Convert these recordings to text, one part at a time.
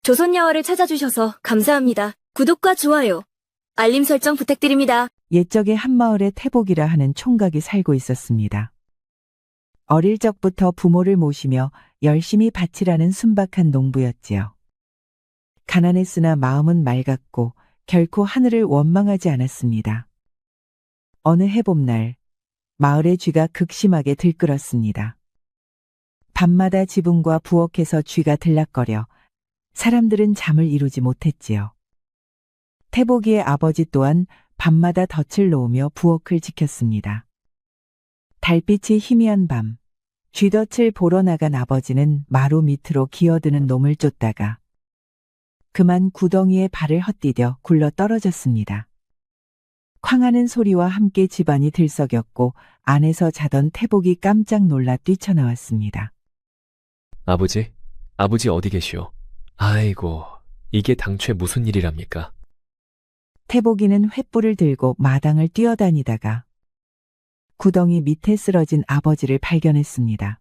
조선야화를 찾아주셔서 감사합니다. 구독과 좋아요, 알림 설정 부탁드립니다. 옛적에 한마을에 태복이라 하는 총각이 살고 있었습니다. 어릴 적부터 부모를 모시며 열심히 밭일하는 순박한 농부였지요. 가난했으나 마음은 맑았고 결코 하늘을 원망하지 않았습니다. 어느 해봄날 마을의 쥐가 극심하게 들끓었습니다. 밤마다 지붕과 부엌에서 쥐가 들락거려 사람들은 잠을 이루지 못했지요. 태복이의 아버지 또한 밤마다 덫을 놓으며 부엌을 지켰습니다. 달빛이 희미한 밤, 쥐덫을 보러 나간 아버지는 마루 밑으로 기어드는 놈을 쫓다가 그만 구덩이에 발을 헛디뎌 굴러 떨어졌습니다. 쾅하는 소리와 함께 집안이 들썩였고 안에서 자던 태복이 깜짝 놀라 뛰쳐나왔습니다. 아버지 어디 계시오? 아이고, 이게 당최 무슨 일이랍니까? 태복이는 횃불을 들고 마당을 뛰어다니다가 구덩이 밑에 쓰러진 아버지를 발견했습니다.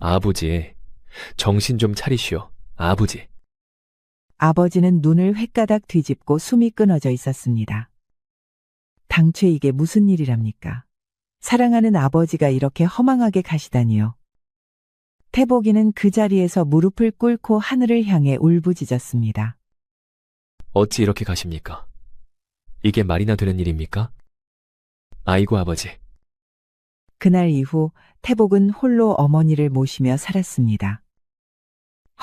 아버지, 정신 좀 차리시오. 아버지. 아버지는 눈을 횟가닥 뒤집고 숨이 끊어져 있었습니다. 당최 이게 무슨 일이랍니까? 사랑하는 아버지가 이렇게 허망하게 가시다니요. 태복이는 그 자리에서 무릎을 꿇고 하늘을 향해 울부짖었습니다. 어찌 이렇게 가십니까? 이게 말이나 되는 일입니까? 아이고 아버지. 그날 이후 태복은 홀로 어머니를 모시며 살았습니다.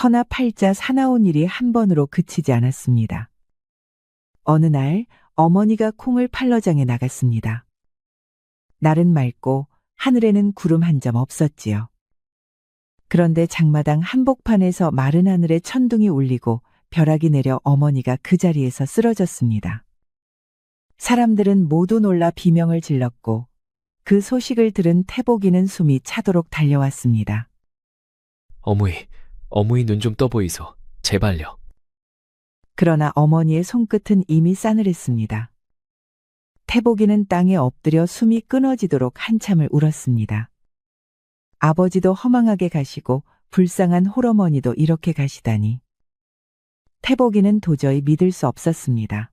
허나 팔자 사나운 일이 한 번으로 그치지 않았습니다. 어느 날 어머니가 콩을 팔러장에 나갔습니다. 날은 맑고 하늘에는 구름 한 점 없었지요. 그런데 장마당 한복판에서 마른 하늘에 천둥이 울리고 벼락이 내려 어머니가 그 자리에서 쓰러졌습니다. 사람들은 모두 놀라 비명을 질렀고 그 소식을 들은 태복이는 숨이 차도록 달려왔습니다. 어머니 눈 좀 떠보이소. 제발요. 그러나 어머니의 손끝은 이미 싸늘했습니다. 태복이는 땅에 엎드려 숨이 끊어지도록 한참을 울었습니다. 아버지도 허망하게 가시고 불쌍한 홀어머니도 이렇게 가시다니. 태복이는 도저히 믿을 수 없었습니다.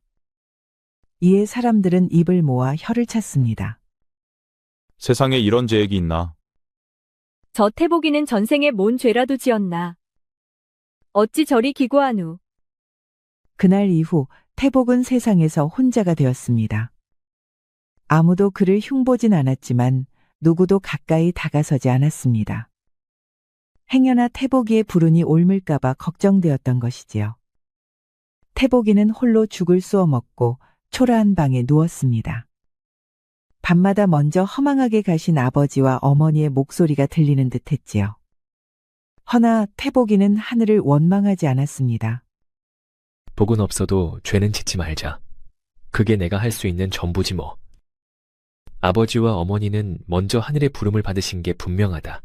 이에 사람들은 입을 모아 혀를 찼습니다. 세상에 이런 죄액이 있나? 저 태복이는 전생에 뭔 죄라도 지었나. 어찌 저리 기고하누. 그날 이후 태복은 세상에서 혼자가 되었습니다. 아무도 그를 흉보진 않았지만 누구도 가까이 다가서지 않았습니다. 행여나 태복이의 불운이 옮을까봐 걱정되었던 것이지요. 태복이는 홀로 죽을 쏘어 먹고 초라한 방에 누웠습니다. 밤마다 먼저 허망하게 가신 아버지와 어머니의 목소리가 들리는 듯 했지요. 허나 태복이는 하늘을 원망하지 않았습니다. 복은 없어도 죄는 짓지 말자. 그게 내가 할 수 있는 전부지 뭐. 아버지와 어머니는 먼저 하늘의 부름을 받으신 게 분명하다.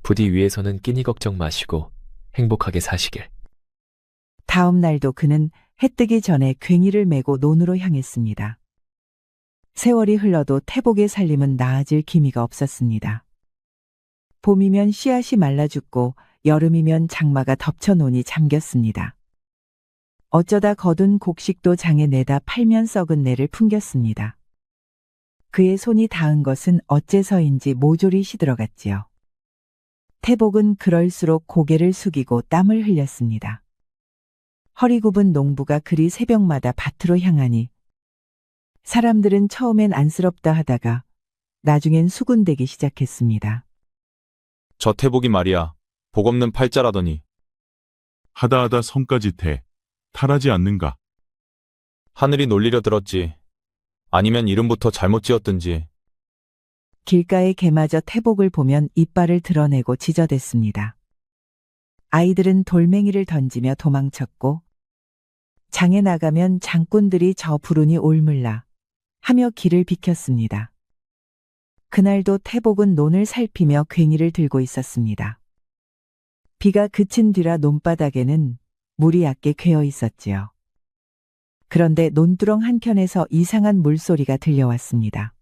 부디 위에서는 끼니 걱정 마시고 행복하게 사시길. 다음 날도 그는 해 뜨기 전에 괭이를 메고 논으로 향했습니다. 세월이 흘러도 태복의 살림은 나아질 기미가 없었습니다. 봄이면 씨앗이 말라 죽고 여름이면 장마가 덮쳐 논이 잠겼습니다. 어쩌다 거둔 곡식도 장에 내다 팔면 썩은 내를 풍겼습니다. 그의 손이 닿은 것은 어째서인지 모조리 시들어갔지요. 태복은 그럴수록 고개를 숙이고 땀을 흘렸습니다. 허리 굽은 농부가 그리 새벽마다 밭으로 향하니 사람들은 처음엔 안쓰럽다 하다가 나중엔 수군대기 시작했습니다. 저 태복이 말이야. 복 없는 팔자라더니. 하다하다 성까지 탈하지 않는가? 하늘이 놀리려 들었지. 아니면 이름부터 잘못 지었든지. 길가의 개마저 태복을 보면 이빨을 드러내고 지저댔습니다. 아이들은 돌멩이를 던지며 도망쳤고 장에 나가면 장꾼들이 저 불운이 옮을라 하며 길을 비켰습니다. 그날도 태복은 논을 살피며 괭이를 들고 있었습니다. 비가 그친 뒤라 논바닥에는 물이 얕게 괴어 있었지요. 그런데 논두렁 한켠에서 이상한 물소리가 들려왔습니다.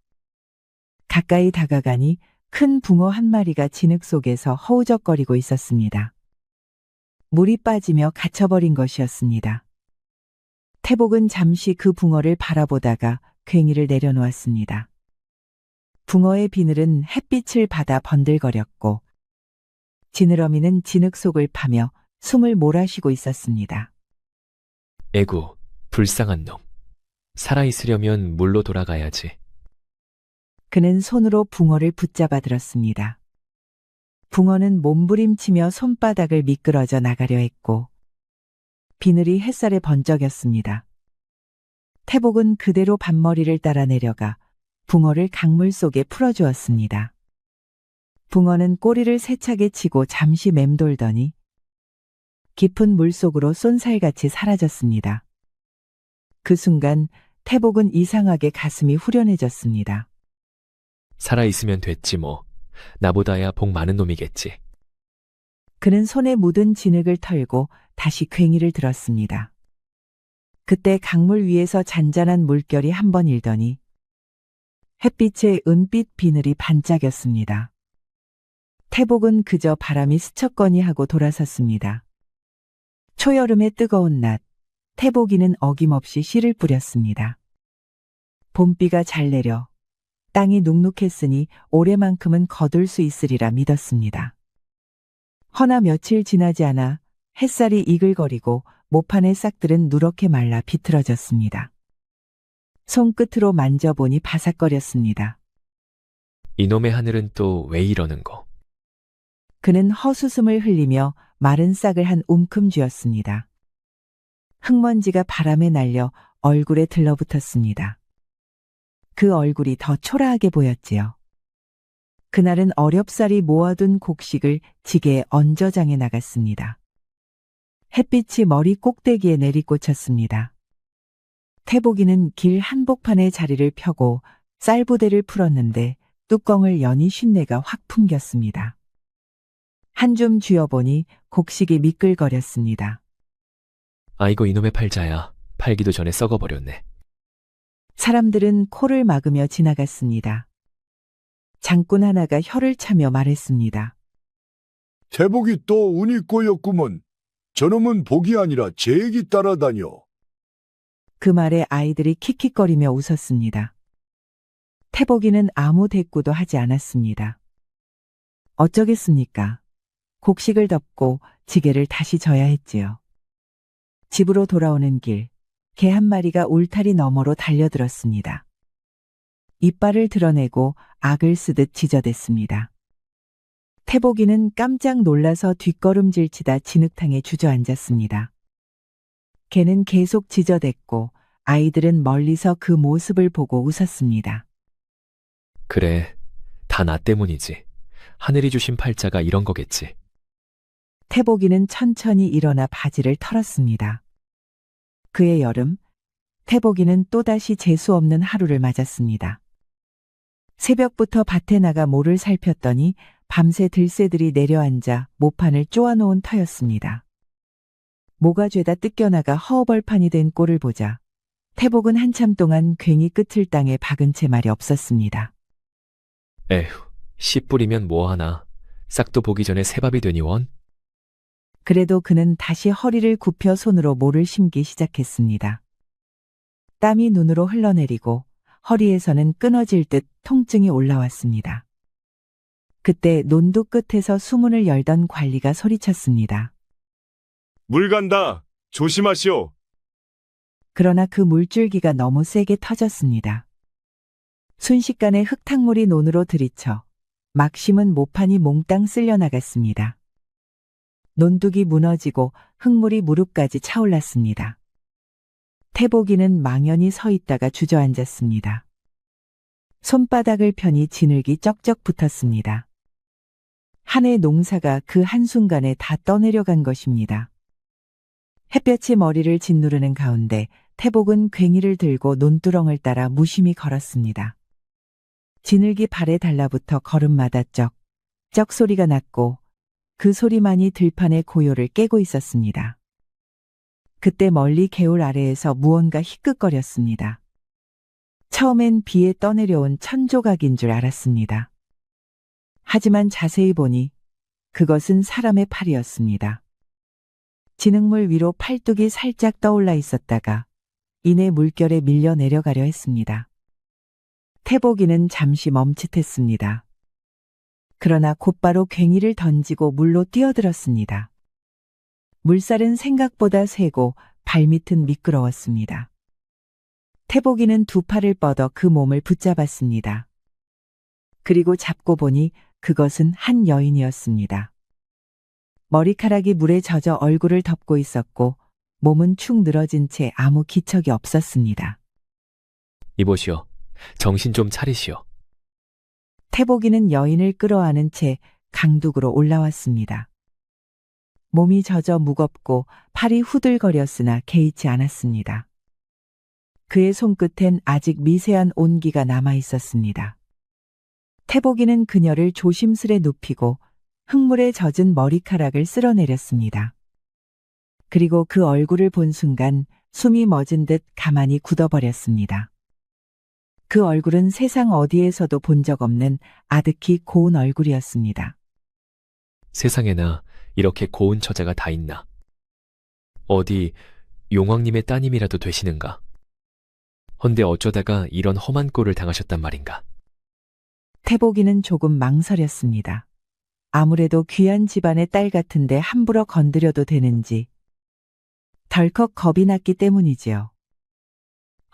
가까이 다가가니 큰 붕어 한 마리가 진흙 속에서 허우적거리고 있었습니다. 물이 빠지며 갇혀버린 것이었습니다. 태복은 잠시 그 붕어를 바라보다가 괭이를 내려놓았습니다. 붕어의 비늘은 햇빛을 받아 번들거렸고 지느러미는 진흙 속을 파며 숨을 몰아쉬고 있었습니다. 에구, 불쌍한 놈. 살아있으려면 물로 돌아가야지. 그는 손으로 붕어를 붙잡아 들었습니다. 붕어는 몸부림치며 손바닥을 미끄러져 나가려 했고 비늘이 햇살에 번쩍였습니다. 태복은 그대로 밭머리를 따라 내려가 붕어를 강물 속에 풀어주었습니다. 붕어는 꼬리를 세차게 치고 잠시 맴돌더니 깊은 물속으로 쏜살같이 사라졌습니다. 그 순간 태복은 이상하게 가슴이 후련해졌습니다. 살아있으면 됐지 뭐. 나보다야 복 많은 놈이겠지. 그는 손에 묻은 진흙을 털고 다시 괭이를 들었습니다. 그때 강물 위에서 잔잔한 물결이 한 번 일더니 햇빛에 은빛 비늘이 반짝였습니다. 태복은 그저 바람이 스쳤거니 하고 돌아섰습니다. 초여름의 뜨거운 낮, 태복이는 어김없이 씨를 뿌렸습니다. 봄비가 잘 내려 땅이 눅눅했으니 올해만큼은 거둘 수 있으리라 믿었습니다. 허나 며칠 지나지 않아 햇살이 이글거리고 모판의 싹들은 누렇게 말라 비틀어졌습니다. 손끝으로 만져보니 바삭거렸습니다. 이놈의 하늘은 또 왜 이러는 거? 그는 헛웃음을 흘리며 마른 싹을 한 움큼 쥐었습니다. 흙먼지가 바람에 날려 얼굴에 들러붙었습니다. 그 얼굴이 더 초라하게 보였지요. 그날은 어렵사리 모아둔 곡식을 지게에 얹어 장에 나갔습니다. 햇빛이 머리 꼭대기에 내리꽂혔습니다. 태복이는 길 한복판에 자리를 펴고 쌀부대를 풀었는데 뚜껑을 여니 쉰내가 확 풍겼습니다. 한 줌 쥐어보니 곡식이 미끌거렸습니다. 아이고 이놈의 팔자야. 팔기도 전에 썩어버렸네. 사람들은 코를 막으며 지나갔습니다. 장꾼 하나가 혀를 차며 말했습니다. 태복이 또 운이 꼬였구먼. 저놈은 복이 아니라 재액이 따라다녀. 그 말에 아이들이 킥킥거리며 웃었습니다. 태복이는 아무 대꾸도 하지 않았습니다. 어쩌겠습니까? 곡식을 덮고 지게를 다시 져야 했지요. 집으로 돌아오는 길, 개 한 마리가 울타리 너머로 달려들었습니다. 이빨을 드러내고 악을 쓰듯 지저댔습니다. 태복이는 깜짝 놀라서 뒷걸음질치다 진흙탕에 주저앉았습니다. 개는 계속 지저댔고 아이들은 멀리서 그 모습을 보고 웃었습니다. 그래, 다 나 때문이지. 하늘이 주신 팔자가 이런 거겠지. 태복이는 천천히 일어나 바지를 털었습니다. 그해 여름, 태복이는 또다시 재수 없는 하루를 맞았습니다. 새벽부터 밭에 나가 모를 살폈더니 밤새 들새들이 내려앉아 모판을 쪼아놓은 터였습니다. 모가 죄다 뜯겨나가 허허벌판이 된 꼴을 보자 태복은 한참 동안 괭이 끝을 땅에 박은 채 말이 없었습니다. 에휴, 씨 뿌리면 뭐하나. 싹도 보기 전에 새밥이 되니 원? 그래도 그는 다시 허리를 굽혀 손으로 모를 심기 시작했습니다. 땀이 눈으로 흘러내리고 허리에서는 끊어질 듯 통증이 올라왔습니다. 그때 논두 끝에서 수문을 열던 관리가 소리쳤습니다. 물 간다. 조심하시오. 그러나 그 물줄기가 너무 세게 터졌습니다. 순식간에 흙탕물이 논으로 들이쳐 막 심은 모판이 몽땅 쓸려 나갔습니다. 논둑이 무너지고 흙물이 무릎까지 차올랐습니다. 태복이는 망연히 서 있다가 주저앉았습니다. 손바닥을 펴니 진흙이 쩍쩍 붙었습니다. 한 해 농사가 그 한순간에 다 떠내려간 것입니다. 햇볕이 머리를 짓누르는 가운데 태복은 괭이를 들고 논두렁을 따라 무심히 걸었습니다. 진흙이 발에 달라붙어 걸음마다 쩍쩍 소리가 났고 그 소리만이 들판의 고요를 깨고 있었습니다. 그때 멀리 개울 아래에서 무언가 희끗거렸습니다. 처음엔 비에 떠내려온 천조각인 줄 알았습니다. 하지만 자세히 보니 그것은 사람의 팔이었습니다. 진흙물 위로 팔뚝이 살짝 떠올라 있었다가 이내 물결에 밀려 내려가려 했습니다. 태복이는 잠시 멈칫했습니다. 그러나 곧바로 괭이를 던지고 물로 뛰어들었습니다. 물살은 생각보다 세고 발밑은 미끄러웠습니다. 태복이는 두 팔을 뻗어 그 몸을 붙잡았습니다. 그리고 잡고 보니 그것은 한 여인이었습니다. 머리카락이 물에 젖어 얼굴을 덮고 있었고 몸은 축 늘어진 채 아무 기척이 없었습니다. 이보시오. 정신 좀 차리시오. 태복이는 여인을 끌어안은 채 강둑으로 올라왔습니다. 몸이 젖어 무겁고 팔이 후들거렸으나 개의치 않았습니다. 그의 손끝엔 아직 미세한 온기가 남아 있었습니다. 태복이는 그녀를 조심스레 눕히고 흙물에 젖은 머리카락을 쓸어내렸습니다. 그리고 그 얼굴을 본 순간 숨이 멎은 듯 가만히 굳어버렸습니다. 그 얼굴은 세상 어디에서도 본 적 없는 아득히 고운 얼굴이었습니다. 세상에나 이렇게 고운 처자가 다 있나? 어디 용왕님의 따님이라도 되시는가? 헌데 어쩌다가 이런 험한 꼴을 당하셨단 말인가? 태복이는 조금 망설였습니다. 아무래도 귀한 집안의 딸 같은데 함부로 건드려도 되는지 덜컥 겁이 났기 때문이지요.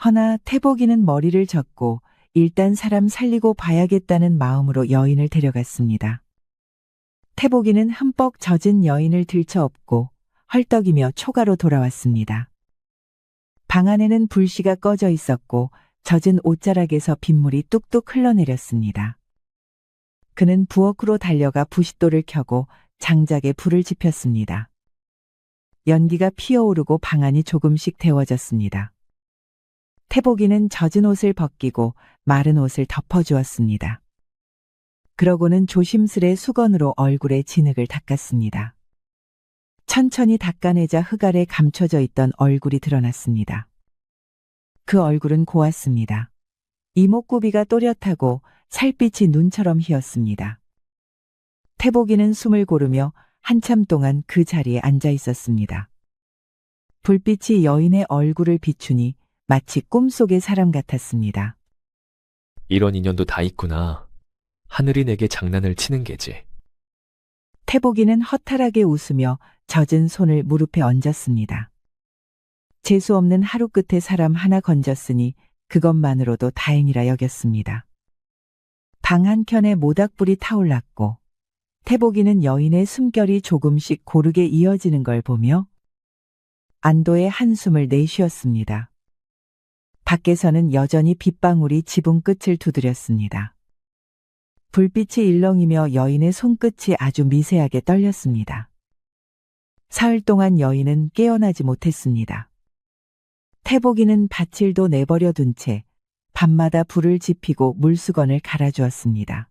허나 태복이는 머리를 젓고 일단 사람 살리고 봐야겠다는 마음으로 여인을 데려갔습니다. 태복이는 흠뻑 젖은 여인을 들쳐업고 헐떡이며 초가로 돌아왔습니다. 방 안에는 불씨가 꺼져 있었고 젖은 옷자락에서 빗물이 뚝뚝 흘러내렸습니다. 그는 부엌으로 달려가 부싯돌을 켜고 장작에 불을 지폈습니다. 연기가 피어오르고 방 안이 조금씩 데워졌습니다. 태복이는 젖은 옷을 벗기고 마른 옷을 덮어주었습니다. 그러고는 조심스레 수건으로 얼굴에 진흙을 닦았습니다. 천천히 닦아내자 흙 아래 감춰져 있던 얼굴이 드러났습니다. 그 얼굴은 고왔습니다. 이목구비가 또렷하고 살빛이 눈처럼 희었습니다. 태복이는 숨을 고르며 한참 동안 그 자리에 앉아 있었습니다. 불빛이 여인의 얼굴을 비추니 마치 꿈속의 사람 같았습니다. 이런 인연도 다 있구나. 하늘이 내게 장난을 치는 게지. 태복이는 허탈하게 웃으며 젖은 손을 무릎에 얹었습니다. 재수 없는 하루 끝에 사람 하나 건졌으니 그것만으로도 다행이라 여겼습니다. 방 한켠에 모닥불이 타올랐고 태복이는 여인의 숨결이 조금씩 고르게 이어지는 걸 보며 안도의 한숨을 내쉬었습니다. 밖에서는 여전히 빗방울이 지붕 끝을 두드렸습니다. 불빛이 일렁이며 여인의 손끝이 아주 미세하게 떨렸습니다. 사흘 동안 여인은 깨어나지 못했습니다. 태복이는 밭일도 내버려 둔 채 밤마다 불을 지피고 물수건을 갈아주었습니다.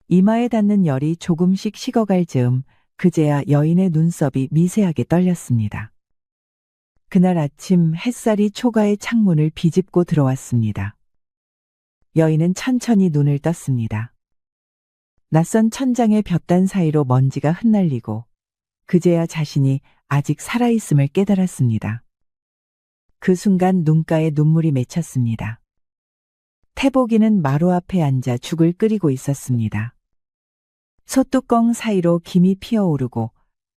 이마에 닿는 열이 조금씩 식어갈 즈음 그제야 여인의 눈썹이 미세하게 떨렸습니다. 그날 아침 햇살이 초가의 창문을 비집고 들어왔습니다. 여인은 천천히 눈을 떴습니다. 낯선 천장의 볕단 사이로 먼지가 흩날리고 그제야 자신이 아직 살아있음을 깨달았습니다. 그 순간 눈가에 눈물이 맺혔습니다. 태복이는 마루 앞에 앉아 죽을 끓이고 있었습니다. 솥뚜껑 사이로 김이 피어오르고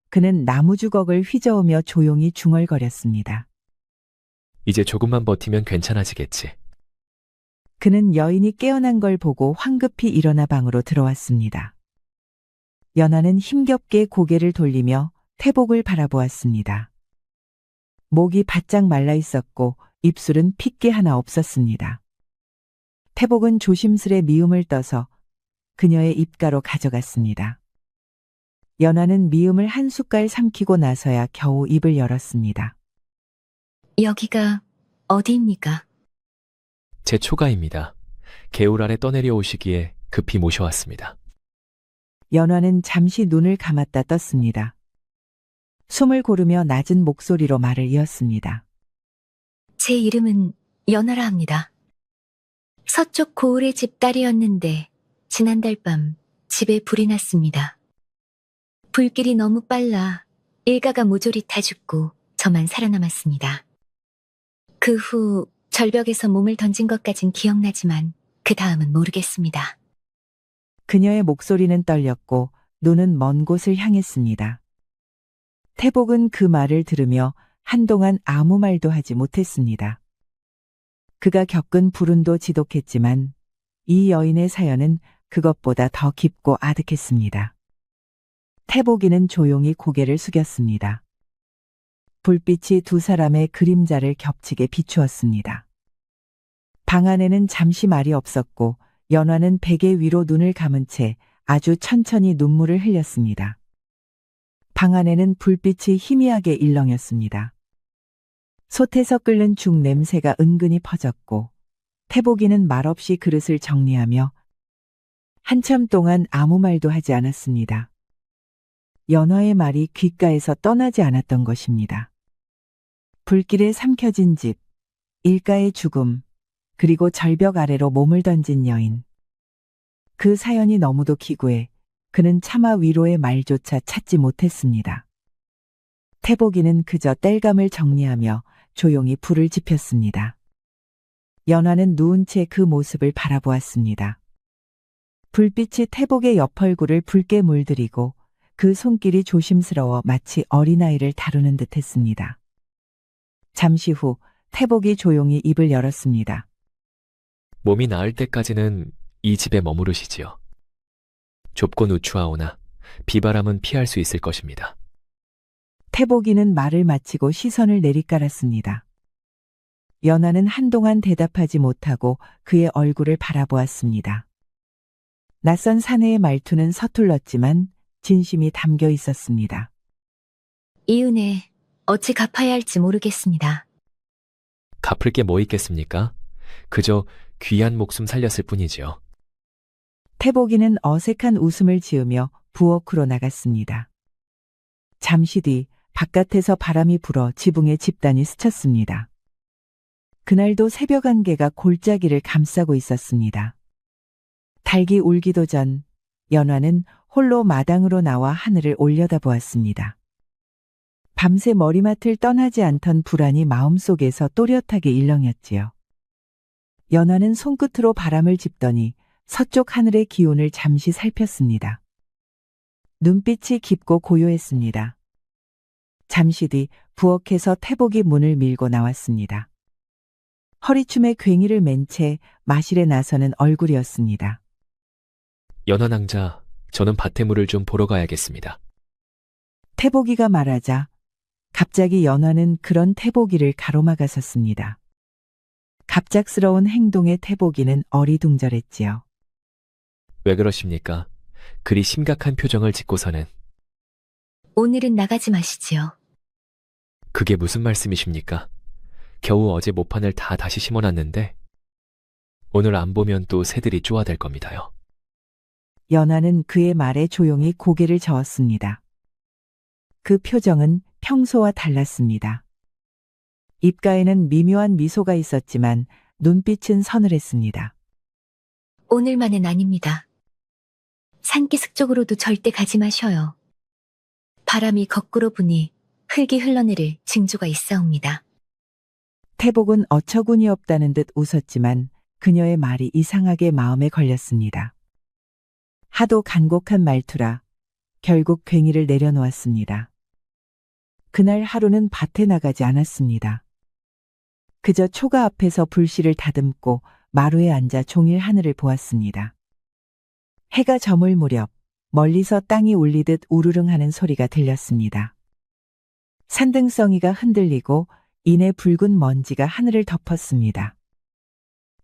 그는 나무 주걱을 휘저으며 조용히 중얼거렸습니다. 이제 조금만 버티면 괜찮아지겠지. 그는 여인이 깨어난 걸 보고 황급히 일어나 방으로 들어왔습니다. 연하는 힘겹게 고개를 돌리며 태복을 바라보았습니다. 목이 바짝 말라 있었고 입술은 핏기 하나 없었습니다. 태복은 조심스레 미음을 떠서 그녀의 입가로 가져갔습니다. 연하는 미음을 한 숟갈 삼키고 나서야 겨우 입을 열었습니다. 여기가 어디입니까? 제 초가입니다. 개울 아래 떠내려 오시기에 급히 모셔왔습니다. 연화는 잠시 눈을 감았다 떴습니다. 숨을 고르며 낮은 목소리로 말을 이었습니다. 제 이름은 연하라 합니다. 서쪽 고을의 집 딸이었는데 지난달 밤 집에 불이 났습니다. 불길이 너무 빨라 일가가 모조리 다 죽고 저만 살아남았습니다. 그 후 절벽에서 몸을 던진 것까진 기억나지만 그 다음은 모르겠습니다. 그녀의 목소리는 떨렸고 눈은 먼 곳을 향했습니다. 태복은 그 말을 들으며 한동안 아무 말도 하지 못했습니다. 그가 겪은 불운도 지독했지만 이 여인의 사연은 그것보다 더 깊고 아득했습니다. 태복이는 조용히 고개를 숙였습니다. 불빛이 두 사람의 그림자를 겹치게 비추었습니다. 방 안에는 잠시 말이 없었고 연화는 베개 위로 눈을 감은 채 아주 천천히 눈물을 흘렸습니다. 방 안에는 불빛이 희미하게 일렁였습니다. 솥에서 끓는 죽 냄새가 은근히 퍼졌고 태복이는 말없이 그릇을 정리하며 한참 동안 아무 말도 하지 않았습니다. 연화의 말이 귓가에서 떠나지 않았던 것입니다. 불길에 삼켜진 집, 일가의 죽음, 그리고 절벽 아래로 몸을 던진 여인. 그 사연이 너무도 기구해 그는 차마 위로의 말조차 찾지 못했습니다. 태복이는 그저 땔감을 정리하며 조용히 불을 지폈습니다. 연화는 누운 채 그 모습을 바라보았습니다. 불빛이 태복의 옆 얼굴을 붉게 물들이고 그 손길이 조심스러워 마치 어린아이를 다루는 듯 했습니다. 잠시 후 태복이 조용히 입을 열었습니다. 몸이 나을 때까지는 이 집에 머무르시지요. 좁고 누추하오나 비바람은 피할 수 있을 것입니다. 태복이는 말을 마치고 시선을 내리깔았습니다. 연화는 한동안 대답하지 못하고 그의 얼굴을 바라보았습니다. 낯선 사내의 말투는 서툴렀지만 진심이 담겨 있었습니다. 이 은혜 어찌 갚아야 할지 모르겠습니다. 갚을 게 뭐 있겠습니까? 그저 귀한 목숨 살렸을 뿐이지요. 태복이는 어색한 웃음을 지으며 부엌으로 나갔습니다. 잠시 뒤 바깥에서 바람이 불어 지붕에 집단이 스쳤습니다. 그날도 새벽 안개가 골짜기를 감싸고 있었습니다. 닭이 울기도 전 연화는 홀로 마당으로 나와 하늘을 올려다보았습니다. 밤새 머리맡을 떠나지 않던 불안이 마음속에서 또렷하게 일렁였지요. 연화는 손끝으로 바람을 짚더니 서쪽 하늘의 기온을 잠시 살폈습니다. 눈빛이 깊고 고요했습니다. 잠시 뒤 부엌에서 태복이 문을 밀고 나왔습니다. 허리춤에 괭이를 맨 채 마실에 나서는 얼굴이었습니다. 연화 낭자, 저는 밭에 물을 좀 보러 가야겠습니다. 태복이가 말하자 갑자기 연화는 그런 태복이를 가로막았었습니다. 갑작스러운 행동에 태복이는 어리둥절했지요. 왜 그러십니까? 그리 심각한 표정을 짓고서는. 오늘은 나가지 마시지요. 그게 무슨 말씀이십니까? 겨우 어제 모판을 다 다시 심어놨는데 오늘 안 보면 또 새들이 쪼아댈 겁니다요. 연화는 그의 말에 조용히 고개를 저었습니다. 그 표정은 평소와 달랐습니다. 입가에는 미묘한 미소가 있었지만 눈빛은 서늘했습니다. 오늘만은 아닙니다. 산기슭 쪽으로도 절대 가지 마셔요. 바람이 거꾸로 부니 흙이 흘러내릴 징조가 있사옵니다. 태복은 어처구니 없다는 듯 웃었지만 그녀의 말이 이상하게 마음에 걸렸습니다. 하도 간곡한 말투라 결국 괭이를 내려놓았습니다. 그날 하루는 밭에 나가지 않았습니다. 그저 초가 앞에서 불씨를 다듬고 마루에 앉아 종일 하늘을 보았습니다. 해가 저물 무렵 멀리서 땅이 울리듯 우르릉 하는 소리가 들렸습니다. 산등성이가 흔들리고 이내 붉은 먼지가 하늘을 덮었습니다.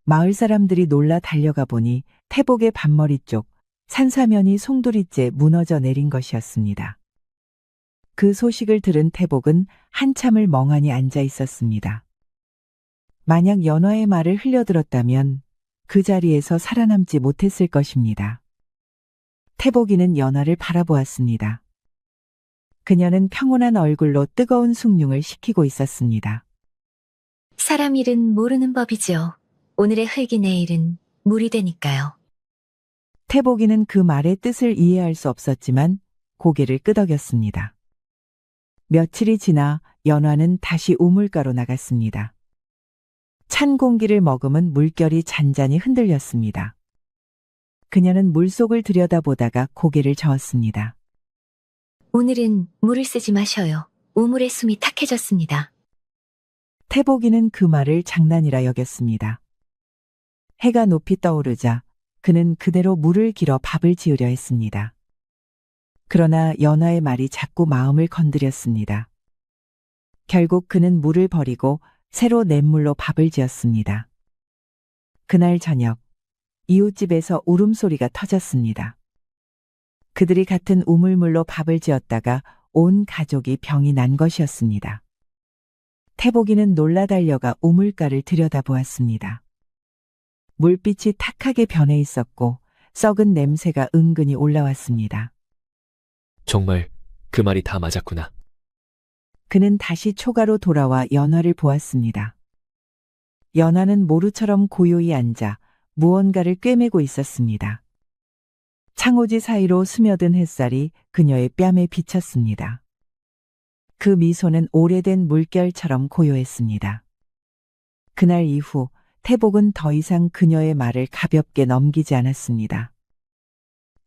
마을 사람들이 놀라 달려가 보니 태복의 반머리 쪽 산사면이 송두리째 무너져 내린 것이었습니다. 그 소식을 들은 태복은 한참을 멍하니 앉아 있었습니다. 만약 연화의 말을 흘려들었다면 그 자리에서 살아남지 못했을 것입니다. 태복이는 연화를 바라보았습니다. 그녀는 평온한 얼굴로 뜨거운 숭늉을 식히고 있었습니다. 사람 일은 모르는 법이지요. 오늘의 흙이 내일은 물이 되니까요. 태복이는 그 말의 뜻을 이해할 수 없었지만 고개를 끄덕였습니다. 며칠이 지나 연화는 다시 우물가로 나갔습니다. 찬 공기를 머금은 물결이 잔잔히 흔들렸습니다. 그녀는 물속을 들여다보다가 고개를 저었습니다. 오늘은 물을 쓰지 마셔요. 우물의 숨이 탁해졌습니다. 태복이는 그 말을 장난이라 여겼습니다. 해가 높이 떠오르자 그는 그대로 물을 길어 밥을 지으려 했습니다. 그러나 연화의 말이 자꾸 마음을 건드렸습니다. 결국 그는 물을 버리고 새로 냇물로 밥을 지었습니다. 그날 저녁, 이웃집에서 울음소리가 터졌습니다. 그들이 같은 우물물로 밥을 지었다가 온 가족이 병이 난 것이었습니다. 태복이는 놀라 달려가 우물가를 들여다보았습니다. 물빛이 탁하게 변해 있었고 썩은 냄새가 은근히 올라왔습니다. 정말 그 말이 다 맞았구나. 그는 다시 초가로 돌아와 연화를 보았습니다. 연화는 모루처럼 고요히 앉아 무언가를 꿰매고 있었습니다. 창호지 사이로 스며든 햇살이 그녀의 뺨에 비쳤습니다. 그 미소는 오래된 물결처럼 고요했습니다. 그날 이후 태복은 더 이상 그녀의 말을 가볍게 넘기지 않았습니다.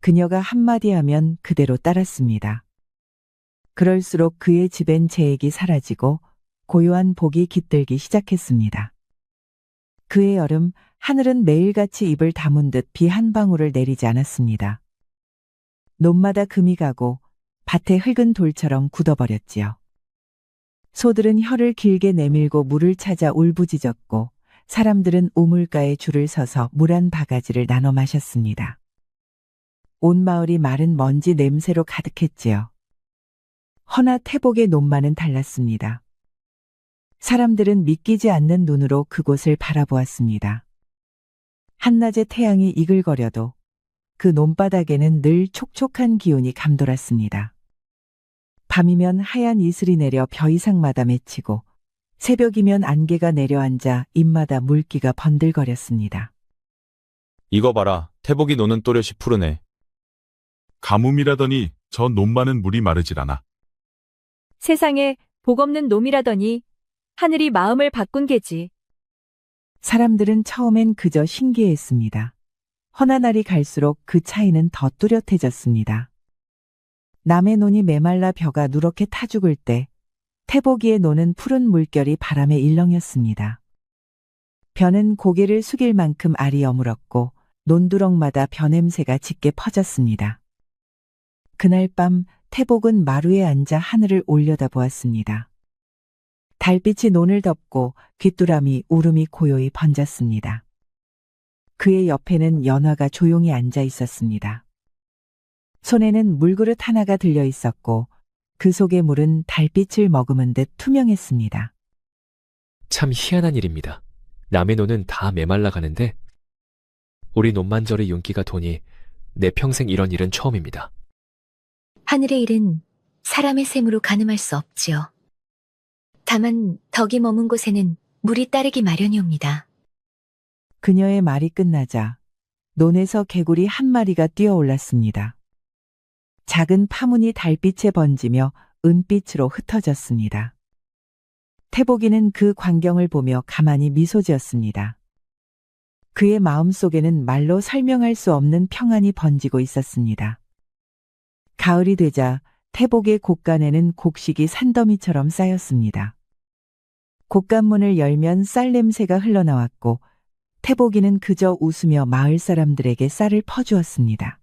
그녀가 한마디 하면 그대로 따랐습니다. 그럴수록 그의 집엔 재액이 사라지고 고요한 복이 깃들기 시작했습니다. 그의 여름, 하늘은 매일같이 입을 다문 듯 비 한 방울을 내리지 않았습니다. 논마다 금이 가고 밭의 흙은 돌처럼 굳어버렸지요. 소들은 혀를 길게 내밀고 물을 찾아 울부짖었고 사람들은 우물가에 줄을 서서 물 한 바가지를 나눠 마셨습니다. 온 마을이 마른 먼지 냄새로 가득했지요. 허나 태복의 논만은 달랐습니다. 사람들은 믿기지 않는 눈으로 그곳을 바라보았습니다. 한낮의 태양이 이글거려도 그 논바닥에는 늘 촉촉한 기운이 감돌았습니다. 밤이면 하얀 이슬이 내려 벼이상마다 맺히고 새벽이면 안개가 내려앉아 입마다 물기가 번들거렸습니다. 이거 봐라. 태복이 노는 또렷이 푸르네. 가뭄이라더니 저 논만은 물이 마르질 않아. 세상에 복 없는 놈이라더니 하늘이 마음을 바꾼 게지. 사람들은 처음엔 그저 신기했습니다. 허나 날이 갈수록 그 차이는 더 뚜렷해졌습니다. 남의 논이 메말라 벼가 누렇게 타 죽을 때 태복이의 노는 푸른 물결이 바람에 일렁였습니다. 벼는 고개를 숙일 만큼 알이 여물었고 논두렁마다 벼 냄새가 짙게 퍼졌습니다. 그날 밤 태복은 마루에 앉아 하늘을 올려다보았습니다. 달빛이 논을 덮고 귀뚜라미 울음이 고요히 번졌습니다. 그의 옆에는 연화가 조용히 앉아 있었습니다. 손에는 물그릇 하나가 들려 있었고 그 속의 물은 달빛을 머금은 듯 투명했습니다. 참 희한한 일입니다. 남의 논은 다 메말라 가는데 우리 논만절의 윤기가 도니 내 평생 이런 일은 처음입니다. 하늘의 일은 사람의 셈으로 가늠할 수 없지요. 다만 덕이 머문 곳에는 물이 따르기 마련이옵니다. 그녀의 말이 끝나자 논에서 개구리 한 마리가 뛰어올랐습니다. 작은 파문이 달빛에 번지며 은빛으로 흩어졌습니다. 태복이는 그 광경을 보며 가만히 미소 지었습니다. 그의 마음속에는 말로 설명할 수 없는 평안이 번지고 있었습니다. 가을이 되자 태복의 곳간에는 곡식이 산더미처럼 쌓였습니다. 곡간문을 열면 쌀 냄새가 흘러나왔고 태복이는 그저 웃으며 마을 사람들에게 쌀을 퍼주었습니다.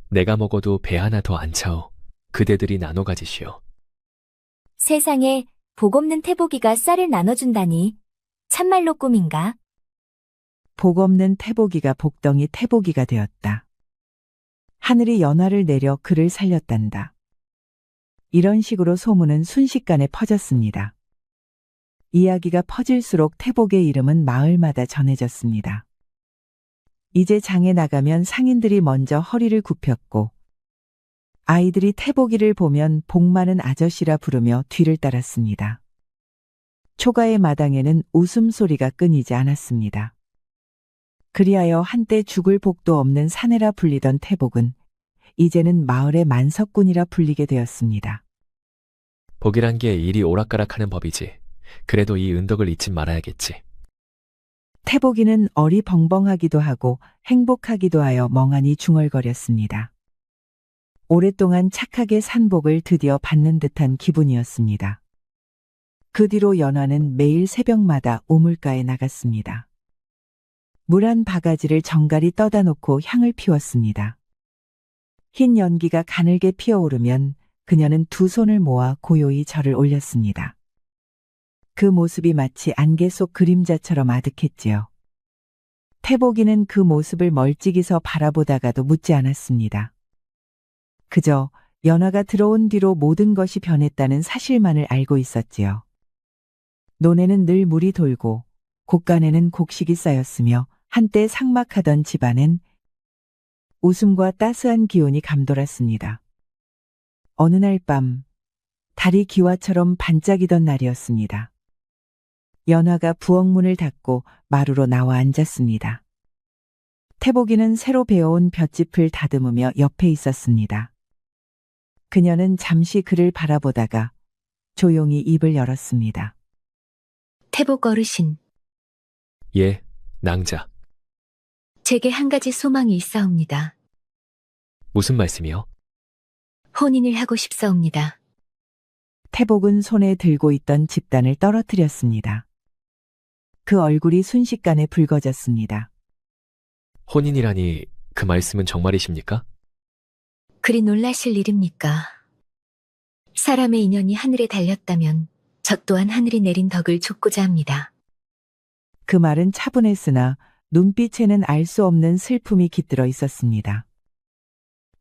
내가 먹어도 배 하나 더 안 차오. 그대들이 나눠 가지시오. 세상에 복 없는 태복이가 쌀을 나눠준다니 참말로 꿈인가? 복 없는 태복이가 복덩이 태복이가 되었다. 하늘이 연화를 내려 그를 살렸단다. 이런 식으로 소문은 순식간에 퍼졌습니다. 이야기가 퍼질수록 태복의 이름은 마을마다 전해졌습니다. 이제 장에 나가면 상인들이 먼저 허리를 굽혔고 아이들이 태복이를 보면 복 많은 아저씨라 부르며 뒤를 따랐습니다. 초가의 마당에는 웃음소리가 끊이지 않았습니다. 그리하여 한때 죽을 복도 없는 사내라 불리던 태복은 이제는 마을의 만석군이라 불리게 되었습니다. 복이란 게 일이 오락가락하는 법이지. 그래도 이 은덕을 잊지 말아야겠지. 태복이는 어리벙벙하기도 하고 행복하기도 하여 멍하니 중얼거렸습니다. 오랫동안 착하게 산 복을 드디어 받는 듯한 기분이었습니다. 그 뒤로 연화는 매일 새벽마다 우물가에 나갔습니다. 물 한 바가지를 정갈이 떠다 놓고 향을 피웠습니다. 흰 연기가 가늘게 피어오르면 그녀는 두 손을 모아 고요히 절을 올렸습니다. 그 모습이 마치 안개 속 그림자처럼 아득했지요. 태복이는 그 모습을 멀찍이서 바라보다가도 묻지 않았습니다. 그저 연화가 들어온 뒤로 모든 것이 변했다는 사실만을 알고 있었지요. 논에는 늘 물이 돌고 곡간에는 곡식이 쌓였으며 한때 삭막하던 집안엔 웃음과 따스한 기운이 감돌았습니다. 어느 날 밤 달이 기와처럼 반짝이던 날이었습니다. 연화가 부엌문을 닫고 마루로 나와 앉았습니다. 태복이는 새로 배워온 볏짚을 다듬으며 옆에 있었습니다. 그녀는 잠시 그를 바라보다가 조용히 입을 열었습니다. 태복 어르신, 예, 낭자. 제게 한 가지 소망이 있사옵니다. 무슨 말씀이요? 혼인을 하고 싶사옵니다. 태복은 손에 들고 있던 집단을 떨어뜨렸습니다. 그 얼굴이 순식간에 붉어졌습니다. 혼인이라니 그 말씀은 정말이십니까? 그리 놀라실 일입니까? 사람의 인연이 하늘에 달렸다면 저 또한 하늘이 내린 덕을 좇고자 합니다. 그 말은 차분했으나 눈빛에는 알 수 없는 슬픔이 깃들어 있었습니다.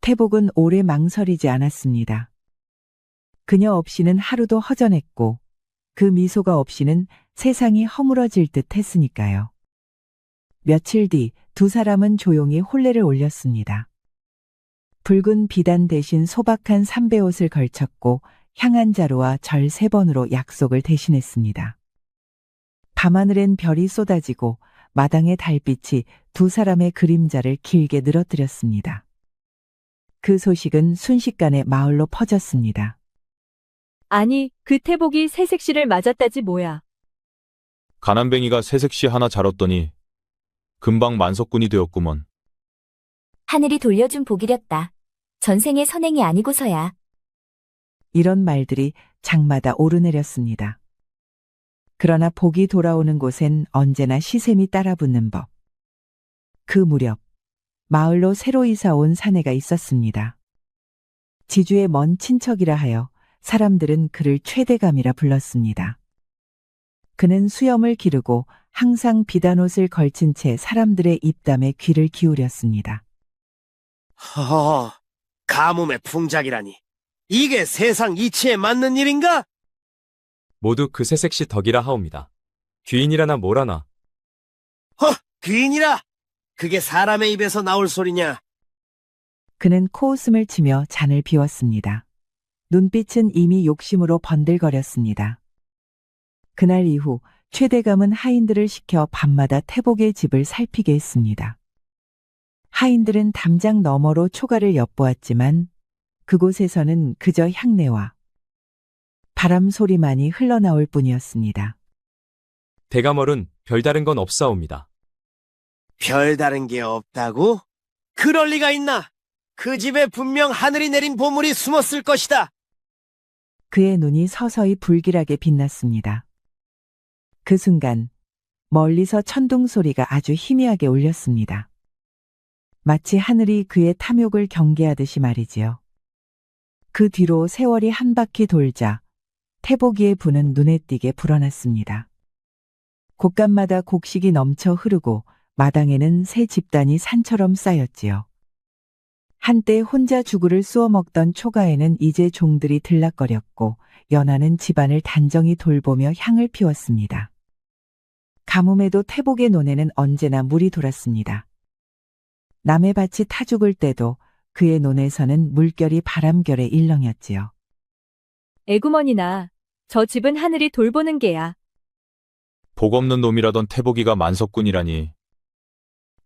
태복은 오래 망설이지 않았습니다. 그녀 없이는 하루도 허전했고 그 미소가 없이는 세상이 허물어질 듯 했으니까요. 며칠 뒤 두 사람은 조용히 혼례를 올렸습니다. 붉은 비단 대신 소박한 삼배옷을 걸쳤고 향한 자루와 절 3번으로 약속을 대신했습니다. 밤하늘엔 별이 쏟아지고 마당의 달빛이 두 사람의 그림자를 길게 늘어뜨렸습니다. 그 소식은 순식간에 마을로 퍼졌습니다. 아니, 그 태복이 새색시를 맞았다지 뭐야. 가난뱅이가 새색시 하나 자랐더니 금방 만석군이 되었구먼. 하늘이 돌려준 복이렸다. 전생의 선행이 아니고서야. 이런 말들이 장마다 오르내렸습니다. 그러나 복이 돌아오는 곳엔 언제나 시샘이 따라붙는 법. 그 무렵 마을로 새로 이사 온 사내가 있었습니다. 지주의 먼 친척이라 하여 사람들은 그를 최대감이라 불렀습니다. 그는 수염을 기르고 항상 비단옷을 걸친 채 사람들의 입담에 귀를 기울였습니다. 허허, 가뭄의 풍작이라니. 이게 세상 이치에 맞는 일인가? 모두 그 새색시 덕이라 하옵니다. 귀인이라나 뭐라나. 귀인이라! 그게 사람의 입에서 나올 소리냐? 그는 코웃음을 치며 잔을 비웠습니다. 눈빛은 이미 욕심으로 번들거렸습니다. 그날 이후 최대감은 하인들을 시켜 밤마다 태복의 집을 살피게 했습니다. 하인들은 담장 너머로 초가를 엿보았지만 그곳에서는 그저 향내와 바람 소리만이 흘러나올 뿐이었습니다. 대감얼은 별다른 건 없사옵니다. 별다른 게 없다고? 그럴 리가 있나? 그 집에 분명 하늘이 내린 보물이 숨었을 것이다. 그의 눈이 서서히 불길하게 빛났습니다. 그 순간 멀리서 천둥 소리가 아주 희미하게 울렸습니다. 마치 하늘이 그의 탐욕을 경계하듯이 말이지요. 그 뒤로 세월이 한 바퀴 돌자 태복이의 분은 눈에 띄게 불어났습니다. 곳간마다 곡식이 넘쳐 흐르고 마당에는 새 집단이 산처럼 쌓였지요. 한때 혼자 죽을을 쑤어 먹던 초가에는 이제 종들이 들락거렸고 연하는 집안을 단정히 돌보며 향을 피웠습니다. 가뭄에도 태복의 논에는 언제나 물이 돌았습니다. 남의 밭이 타 죽을 때도 그의 논에서는 물결이 바람결에 일렁였지요. 애구머니나, 저 집은 하늘이 돌보는 게야. 복 없는 놈이라던 태복이가 만석군이라니.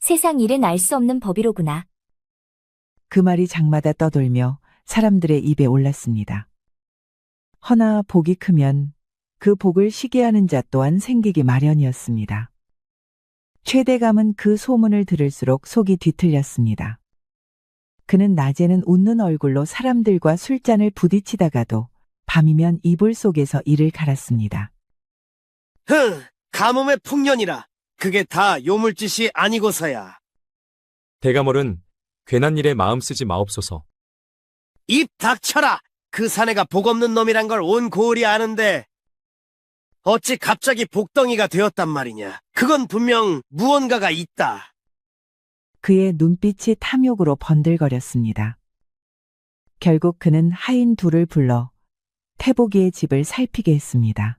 세상 일은 알 수 없는 법이로구나. 그 말이 장마다 떠돌며 사람들의 입에 올랐습니다. 허나 복이 크면 그 복을 시기하는 자 또한 생기기 마련이었습니다. 최대감은 그 소문을 들을수록 속이 뒤틀렸습니다. 그는 낮에는 웃는 얼굴로 사람들과 술잔을 부딪히다가도 밤이면 이불 속에서 이를 갈았습니다. 가뭄의 풍년이라. 그게 다 요물짓이 아니고서야. 대감월은 괜한 일에 마음 쓰지 마옵소서. 입 닥쳐라! 그 사내가 복 없는 놈이란 걸 온 고을이 아는데 어찌 갑자기 복덩이가 되었단 말이냐. 그건 분명 무언가가 있다. 그의 눈빛이 탐욕으로 번들거렸습니다. 결국 그는 하인 둘을 불러 태복이의 집을 살피게 했습니다.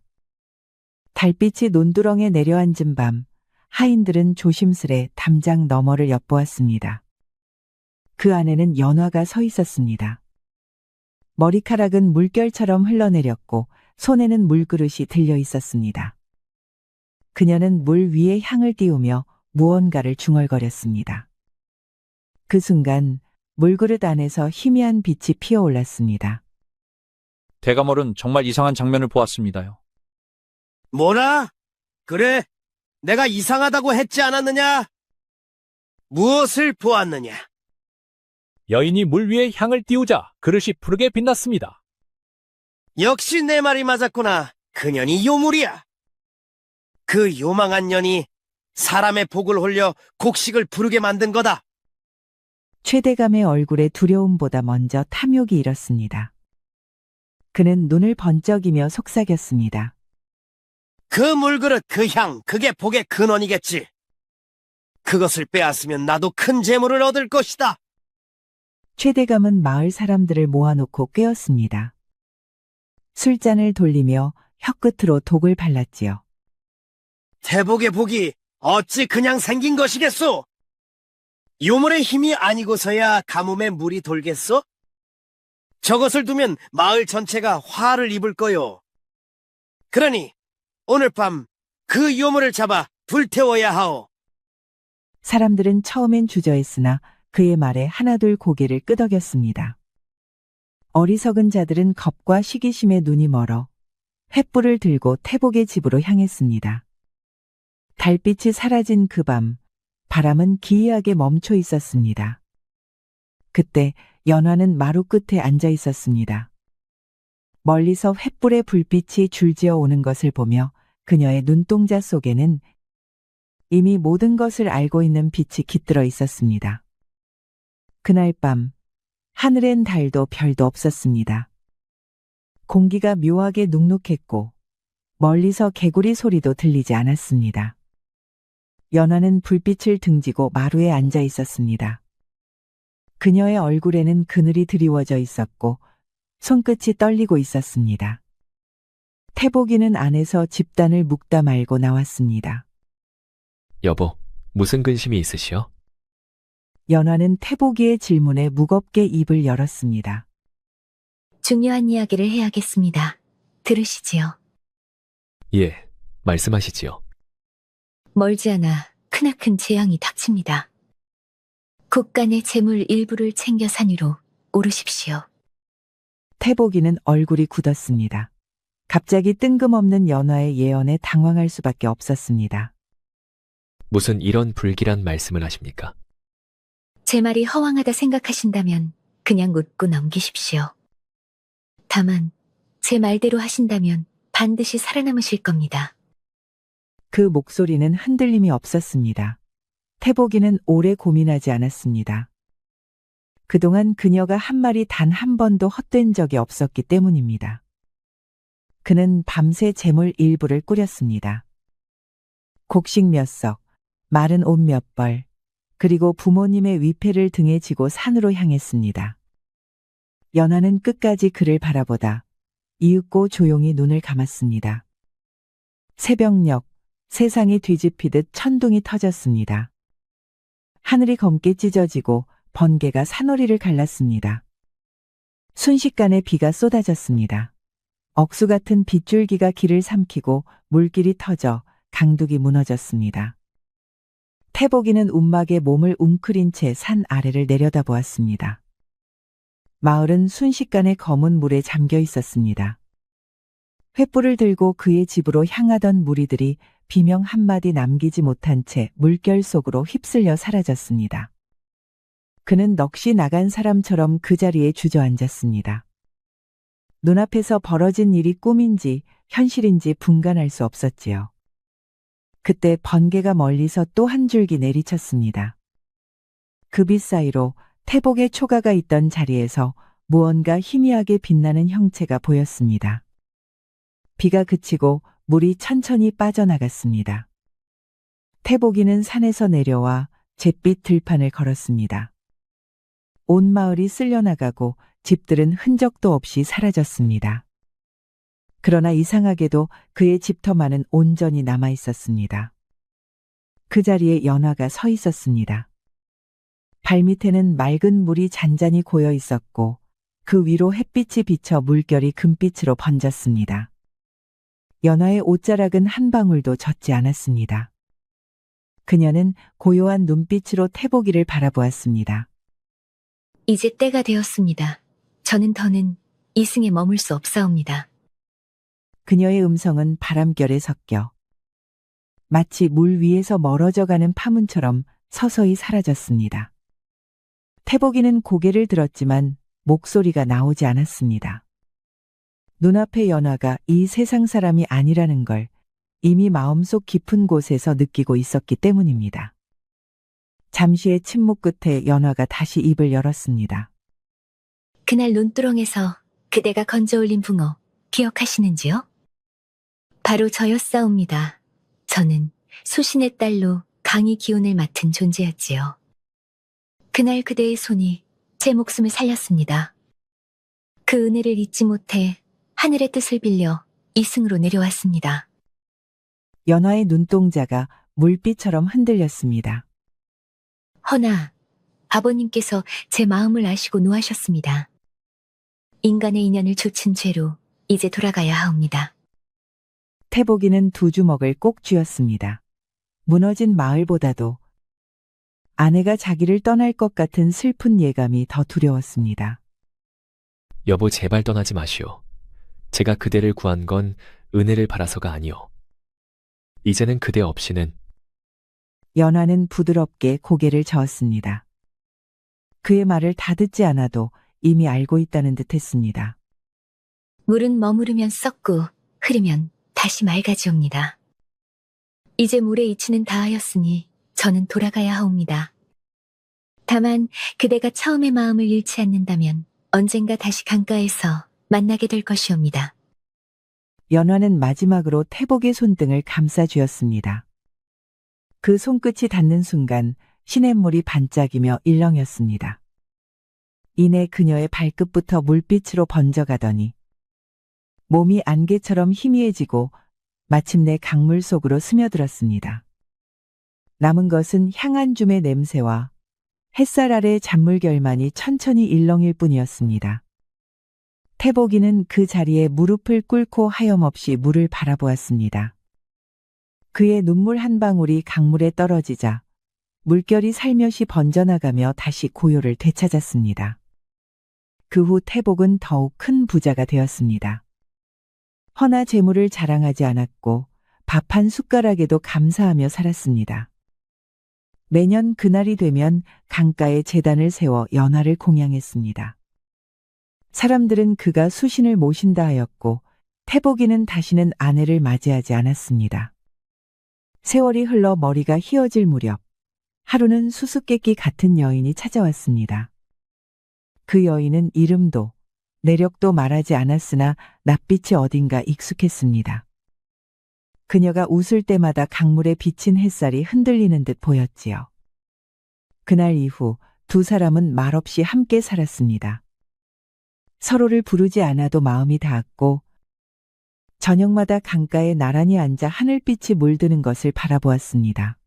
달빛이 논두렁에 내려앉은 밤, 하인들은 조심스레 담장 너머를 엿보았습니다. 그 안에는 연화가 서 있었습니다. 머리카락은 물결처럼 흘러내렸고 손에는 물그릇이 들려 있었습니다. 그녀는 물 위에 향을 띄우며 무언가를 중얼거렸습니다. 그 순간 물그릇 안에서 희미한 빛이 피어올랐습니다. 대감월은 정말 이상한 장면을 보았습니다요. 뭐라? 그래? 내가 이상하다고 했지 않았느냐? 무엇을 보았느냐? 여인이 물 위에 향을 띄우자 그릇이 푸르게 빛났습니다. 역시 내 말이 맞았구나. 그년이 요물이야. 그 요망한 년이 사람의 복을 홀려 곡식을 부르게 만든 거다. 최대감의 얼굴에 두려움보다 먼저 탐욕이 일었습니다. 그는 눈을 번쩍이며 속삭였습니다. 그 물그릇, 그 향, 그게 복의 근원이겠지. 그것을 빼앗으면 나도 큰 재물을 얻을 것이다. 최대감은 마을 사람들을 모아놓고 꿰었습니다. 술잔을 돌리며 혀끝으로 독을 발랐지요. 태복의 복이 어찌 그냥 생긴 것이겠소? 요물의 힘이 아니고서야 가뭄에 물이 돌겠소? 저것을 두면 마을 전체가 화를 입을 거요. 그러니 오늘 밤 그 요물을 잡아 불태워야 하오. 사람들은 처음엔 주저했으나 그의 말에 하나둘 고개를 끄덕였습니다. 어리석은 자들은 겁과 시기심에 눈이 멀어 횃불을 들고 태복의 집으로 향했습니다. 달빛이 사라진 그 밤, 바람은 기이하게 멈춰 있었습니다. 그때 연화는 마루 끝에 앉아 있었습니다. 멀리서 횃불의 불빛이 줄지어 오는 것을 보며 그녀의 눈동자 속에는 이미 모든 것을 알고 있는 빛이 깃들어 있었습니다. 그날 밤, 하늘엔 달도 별도 없었습니다. 공기가 묘하게 눅눅했고 멀리서 개구리 소리도 들리지 않았습니다. 연화는 불빛을 등지고 마루에 앉아 있었습니다. 그녀의 얼굴에는 그늘이 드리워져 있었고 손끝이 떨리고 있었습니다. 태복이는 안에서 집단을 묶다 말고 나왔습니다. 여보, 무슨 근심이 있으시오? 연화는 태복이의 질문에 무겁게 입을 열었습니다. 중요한 이야기를 해야겠습니다. 들으시지요. 예, 말씀하시지요. 멀지 않아 크나큰 재앙이 닥칩니다. 국간의 재물 일부를 챙겨 산 위로 오르십시오. 태복이는 얼굴이 굳었습니다. 갑자기 뜬금없는 연화의 예언에 당황할 수밖에 없었습니다. 무슨 이런 불길한 말씀을 하십니까? 제 말이 허황하다 생각하신다면 그냥 웃고 넘기십시오. 다만 제 말대로 하신다면 반드시 살아남으실 겁니다. 그 목소리는 흔들림이 없었습니다. 태복이는 오래 고민하지 않았습니다. 그동안 그녀가 한 말이 단 한 번도 헛된 적이 없었기 때문입니다. 그는 밤새 재물 일부를 꾸렸습니다. 곡식 몇 석, 마른 옷 몇 벌, 그리고 부모님의 위패를 등에 지고 산으로 향했습니다. 연화는 끝까지 그를 바라보다 이윽고 조용히 눈을 감았습니다. 새벽녘, 세상이 뒤집히듯 천둥이 터졌습니다. 하늘이 검게 찢어지고 번개가 산허리를 갈랐습니다. 순식간에 비가 쏟아졌습니다. 억수 같은 빗줄기가 길을 삼키고 물길이 터져 강둑이 무너졌습니다. 태복이는 움막에 몸을 웅크린 채 산 아래를 내려다보았습니다. 마을은 순식간에 검은 물에 잠겨 있었습니다. 횃불을 들고 그의 집으로 향하던 무리들이 비명 한마디 남기지 못한 채 물결 속으로 휩쓸려 사라졌습니다. 그는 넋이 나간 사람처럼 그 자리에 주저앉았습니다. 눈앞에서 벌어진 일이 꿈인지 현실인지 분간할 수 없었지요. 그때 번개가 멀리서 또 한 줄기 내리쳤습니다. 그 빛 사이로 태복의 초가가 있던 자리에서 무언가 희미하게 빛나는 형체가 보였습니다. 비가 그치고 물이 천천히 빠져나갔습니다. 태복이는 산에서 내려와 잿빛 들판을 걸었습니다. 온 마을이 쓸려나가고 집들은 흔적도 없이 사라졌습니다. 그러나 이상하게도 그의 집터만은 온전히 남아 있었습니다. 그 자리에 연화가 서 있었습니다. 발밑에는 맑은 물이 잔잔히 고여 있었고 그 위로 햇빛이 비쳐 물결이 금빛으로 번졌습니다. 연화의 옷자락은 한 방울도 젖지 않았습니다. 그녀는 고요한 눈빛으로 태복이를 바라보았습니다. 이제 때가 되었습니다. 저는 더는 이승에 머물 수 없사옵니다. 그녀의 음성은 바람결에 섞여 마치 물 위에서 멀어져가는 파문처럼 서서히 사라졌습니다. 태복이는 고개를 들었지만 목소리가 나오지 않았습니다. 눈앞의 연화가 이 세상 사람이 아니라는 걸 이미 마음속 깊은 곳에서 느끼고 있었기 때문입니다. 잠시의 침묵 끝에 연화가 다시 입을 열었습니다. 그날 논두렁에서 그대가 건져 올린 붕어 기억하시는지요? 바로 저였사옵니다. 저는 수신의 딸로 강의 기운을 맡은 존재였지요. 그날 그대의 손이 제 목숨을 살렸습니다. 그 은혜를 잊지 못해 하늘의 뜻을 빌려 이승으로 내려왔습니다. 연화의 눈동자가 물빛처럼 흔들렸습니다. 허나 아버님께서 제 마음을 아시고 노하셨습니다. 인간의 인연을 조친 죄로 이제 돌아가야 하옵니다. 태복이는 두 주먹을 꼭 쥐었습니다. 무너진 마을보다도 아내가 자기를 떠날 것 같은 슬픈 예감이 더 두려웠습니다. 여보, 제발 떠나지 마시오. 제가 그대를 구한 건 은혜를 바라서가 아니오. 이제는 그대 없이는. 연화는 부드럽게 고개를 저었습니다. 그의 말을 다 듣지 않아도 이미 알고 있다는 듯 했습니다. 물은 머무르면 썩고 흐르면 다시 맑아지옵니다. 이제 물의 이치는 다하였으니 저는 돌아가야 하옵니다. 다만 그대가 처음의 마음을 잃지 않는다면 언젠가 다시 강가에서 만나게 될 것이옵니다. 연화는 마지막으로 태복의 손등을 감싸 쥐었습니다. 그 손끝이 닿는 순간 시냇물이 반짝이며 일렁였습니다. 이내 그녀의 발끝부터 물빛으로 번져가더니 몸이 안개처럼 희미해지고 마침내 강물 속으로 스며들었습니다. 남은 것은 향한 줌의 냄새와 햇살 아래 잔물결만이 천천히 일렁일 뿐이었습니다. 태복이는 그 자리에 무릎을 꿇고 하염없이 물을 바라보았습니다. 그의 눈물 한 방울이 강물에 떨어지자 물결이 살며시 번져나가며 다시 고요를 되찾았습니다. 그 후 태복은 더욱 큰 부자가 되었습니다. 허나 재물을 자랑하지 않았고 밥 한 숟가락에도 감사하며 살았습니다. 매년 그날이 되면 강가에 제단을 세워 연화를 공양했습니다. 사람들은 그가 수신을 모신다 하였고 태복이는 다시는 아내를 맞이하지 않았습니다. 세월이 흘러 머리가 휘어질 무렵 하루는 수수께끼 같은 여인이 찾아왔습니다. 그 여인은 이름도 내력도 말하지 않았으나 낯빛이 어딘가 익숙했습니다. 그녀가 웃을 때마다 강물에 비친 햇살이 흔들리는 듯 보였지요. 그날 이후 두 사람은 말없이 함께 살았습니다. 서로를 부르지 않아도 마음이 닿았고 저녁마다 강가에 나란히 앉아 하늘빛이 물드는 것을 바라보았습니다.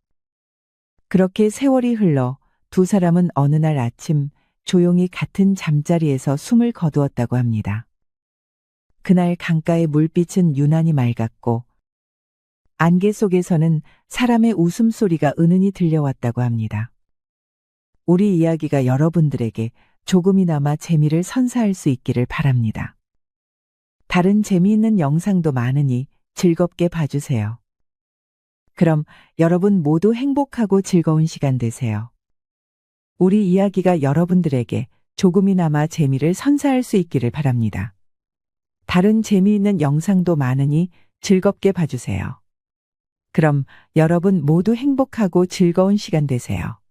그렇게 세월이 흘러 두 사람은 어느 날 아침 조용히 같은 잠자리에서 숨을 거두었다고 합니다. 그날 강가의 물빛은 유난히 맑았고 안개 속에서는 사람의 웃음소리가 은은히 들려왔다고 합니다. 우리 이야기가 여러분들에게 조금이나마 재미를 선사할 수 있기를 바랍니다. 다른 재미있는 영상도 많으니 즐겁게 봐주세요. 그럼 여러분 모두 행복하고 즐거운 시간 되세요. 우리 이야기가 여러분들에게 조금이나마 재미를 선사할 수 있기를 바랍니다. 다른 재미있는 영상도 많으니 즐겁게 봐주세요. 그럼 여러분 모두 행복하고 즐거운 시간 되세요.